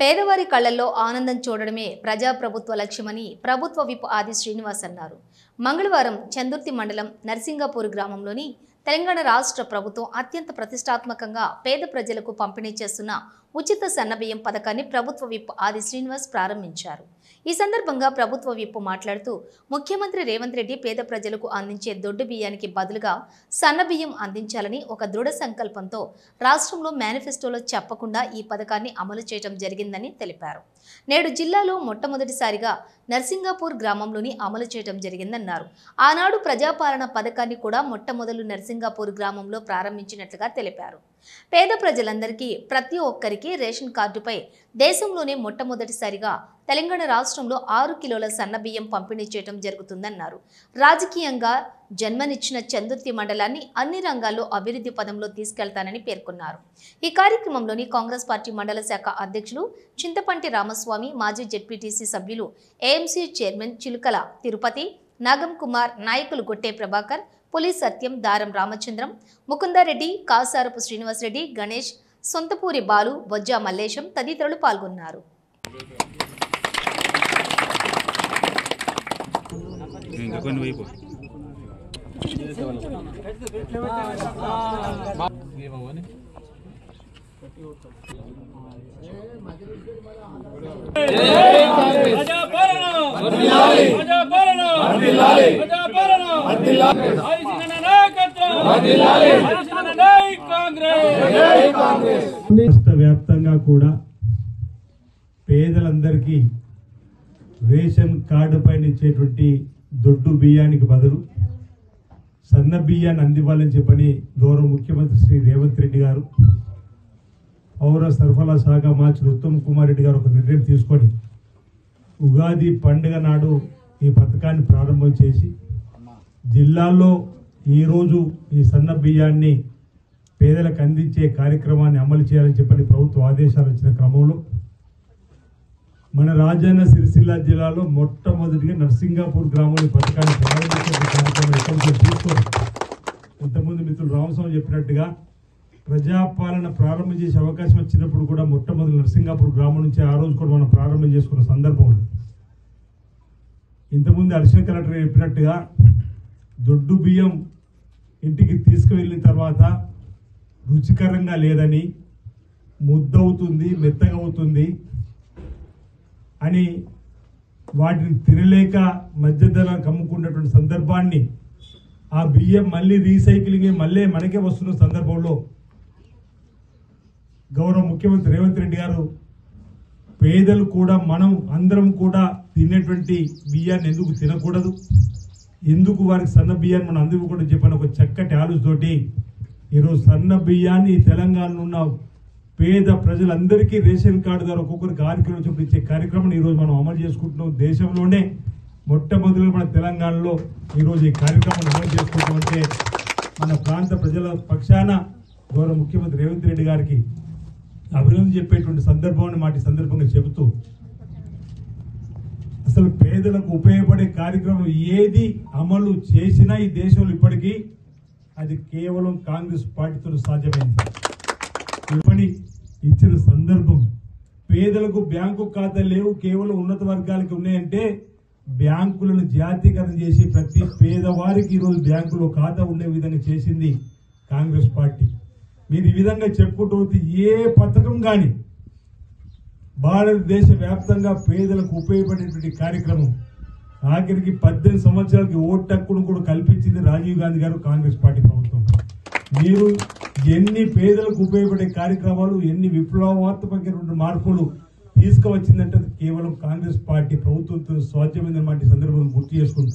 పేదవారి కళ్లల్లో ఆనందం చూడడమే ప్రజాప్రభుత్వ లక్ష్యమని ప్రభుత్వ విప్ ఆది శ్రీనివాస్ అన్నారు. మంగళవారం చందుర్తి మండలం నర్సింగాపూర్ గ్రామంలోని తెలంగాణ రాష్ట్ర ప్రభుత్వం అత్యంత ప్రతిష్టాత్మకంగా పేద ప్రజలకు పంపిణీ చేస్తున్న ఉచిత సన్నబియ్యం పథకాన్ని ప్రభుత్వ విప్ ఆది శ్రీనివాస్ ప్రారంభించారు. ఈ సందర్భంగా ప్రభుత్వ విప్ మాట్లాడుతూ ముఖ్యమంత్రి రేవంత్ రెడ్డి పేద ప్రజలకు అందించే దొడ్డు బియ్యానికి బదులుగా సన్నబియ్యం అందించాలని ఒక దృఢ సంకల్పంతో రాష్ట్రంలో మేనిఫెస్టోలో చెప్పకుండా ఈ పథకాన్ని అమలు చేయడం జరిగిందని తెలిపారు. నేడు జిల్లాలో మొట్టమొదటిసారిగా నర్సింగాపూర్ గ్రామంలోని అమలు చేయడం జరిగిందన్నారు. ఆనాడు ప్రజాపాలన పథకాన్ని కూడా మొట్టమొదలు నర్సింగాపూర్ గ్రామంలో ప్రారంభించినట్లుగా తెలిపారు. పేద ప్రజలందరికీ ప్రతి ఒక్కరికి రేషన్ కార్డుపై దేశంలోనే మొట్టమొదటిసారిగా తెలంగాణ రాష్ట్రంలో 6 కిలోల సన్నబియ్యం పంపిణీ చేయడం జరుగుతుందన్నారు. రాజకీయంగా జన్మనిచ్చిన చందుర్తి మండలాన్ని అన్ని రంగాల్లో అభివృద్ధి పదంలో తీసుకెళ్తానని పేర్కొన్నారు. ఈ కార్యక్రమంలోని కాంగ్రెస్ పార్టీ మండల శాఖ అధ్యక్షులు చింతపంటి రామస్వామి, మాజీ జెడ్పీటీసీ సభ్యులు, ఏఎంసీ చైర్మన్ చిలుకల తిరుపతి, నాగం కుమార్, నాయకులు గొట్టే ప్రభాకర్, పులి సత్యం, దారం రామచంద్రం, ముకుందారెడ్డి, కాసారపు శ్రీనివాసరెడ్డి, గణేష్, సొంతపూరి బాలు, బొజ్జా మల్లేశం తదితరులు పాల్గొన్నారు. రాష్ట్ర వ్యాప్తంగా కూడా పేదలందరికీ రేషన్ కార్డు పైన ఇచ్చేటువంటి దొడ్డు బియ్యానికి బదులు సన్న బియ్యాన్ని అందివ్వాలని చెప్పని గౌరవ ముఖ్యమంత్రి శ్రీ రేవంత్ రెడ్డి గారు, పౌర సరఫరా శాఖ మంత్రి ఉత్తమ్ కుమార్ రెడ్డి గారు ఒక నిర్ణయం తీసుకొని ఉగాది పండుగ నాడు ఈ పథకాన్ని ప్రారంభం చేసి జిల్లాలో ఈరోజు ఈ సన్న బియ్యాన్ని పేదలకు అందించే కార్యక్రమాన్ని అమలు చేయాలని చెప్పని ప్రభుత్వ ఆదేశాలు వచ్చిన క్రమంలో మన రాజన్న సిరిసిల్ల జిల్లాలో మొట్టమొదటిగా నర్సింగాపూర్ గ్రామంలో పథకాన్ని ప్రారంభించే కార్యక్రమం ఎక్కడికి తీసుకొని ఇంతకుముందు మిత్రులు రామస్వామి చెప్పినట్టుగా ప్రజాపాలన ప్రారంభం చేసే అవకాశం వచ్చినప్పుడు కూడా మొట్టమొదటి నర్సింగాపూర్ గ్రామం నుంచి ఆ రోజు కూడా మనం ప్రారంభం చేసుకున్న సందర్భంలో ఇంతకుముందు అడిషనల్ కలెక్టర్ చెప్పినట్టుగా దొడ్డు బియ్యం ఇంటికి తీసుకువెళ్ళిన తర్వాత రుచికరంగా లేదని, ముద్దవుతుంది, మెత్తగా అవుతుంది అని వాటిని తినలేక మధ్యధరకు అమ్ముకున్నటువంటి సందర్భాన్ని ఆ బియ్యం మళ్ళీ రీసైక్లింగ్ మళ్ళీ మనకే వస్తున్న సందర్భంలో గౌరవ ముఖ్యమంత్రి రేవంత్ రెడ్డి గారు పేదలు కూడా మనం అందరం కూడా తినేటువంటి బియ్యాన్ని ఎందుకు తినకూడదు, ఎందుకు వారికి సన్న బియ్యాన్ని మనం అందివ్వకూడదు చెప్పని ఒక చక్కటి ఆలోచనతోటి ఈరోజు సన్న బియ్యాన్ని తెలంగాణలో ఉన్న పేద ప్రజలందరికీ రేషన్ కార్డు ద్వారా ఒక్కొక్కరికి 6 కిలోల చొప్పున ఇచ్చే కార్యక్రమం ఈరోజు మనం అమలు చేసుకుంటున్నాం. దేశంలోనే మొట్టమొదటి మన తెలంగాణలో ఈరోజు ఈ కార్యక్రమాన్ని అమలు చేసుకుంటామంటే మన ప్రాంత ప్రజల పక్షాన గౌరవ ముఖ్యమంత్రి రేవంత్ రెడ్డి గారికి అభినందన చెప్పేటువంటి సందర్భాన్ని మాట సందర్భంగా చెబుతూ అసలు పేదలకు ఉపయోగపడే కార్యక్రమం ఏది అమలు చేసినా ఈ దేశంలో ఇప్పటికీ అది కేవలం కాంగ్రెస్ పార్టీతో సాధ్యమైంది. పని ఇచ్చిన సందర్భం పేదలకు బ్యాంకు ఖాతా లేవు, కేవలం ఉన్నత వర్గాలకి ఉన్నాయంటే బ్యాంకులను జాతీకరణ చేసి ప్రతి పేదవారికి ఈరోజు బ్యాంకులో ఖాతా ఉండే విధంగా చేసింది కాంగ్రెస్ పార్టీ. మీరు ఈ విధంగా చెప్పుకుంటూ ఏ పథకం కానీ భారతదేశ వ్యాప్తంగా పేదలకు ఉపయోగపడేటువంటి కార్యక్రమం ఆఖరికి 18 సంవత్సరాలకి ఓటు హక్కును కూడా కల్పించింది రాజీవ్ గాంధీ గారు, కాంగ్రెస్ పార్టీ ప్రభుత్వం. మీరు ఎన్ని పేదలకు ఉపయోగపడే కార్యక్రమాలు, ఎన్ని విప్లవాత్మకమైనటువంటి మార్పులు తీసుకువచ్చిందంటే కేవలం కాంగ్రెస్ పార్టీ ప్రభుత్వంతో సాధ్యమైందన్నమాట ఈ సందర్భంగా గుర్తు చేసుకుంటూ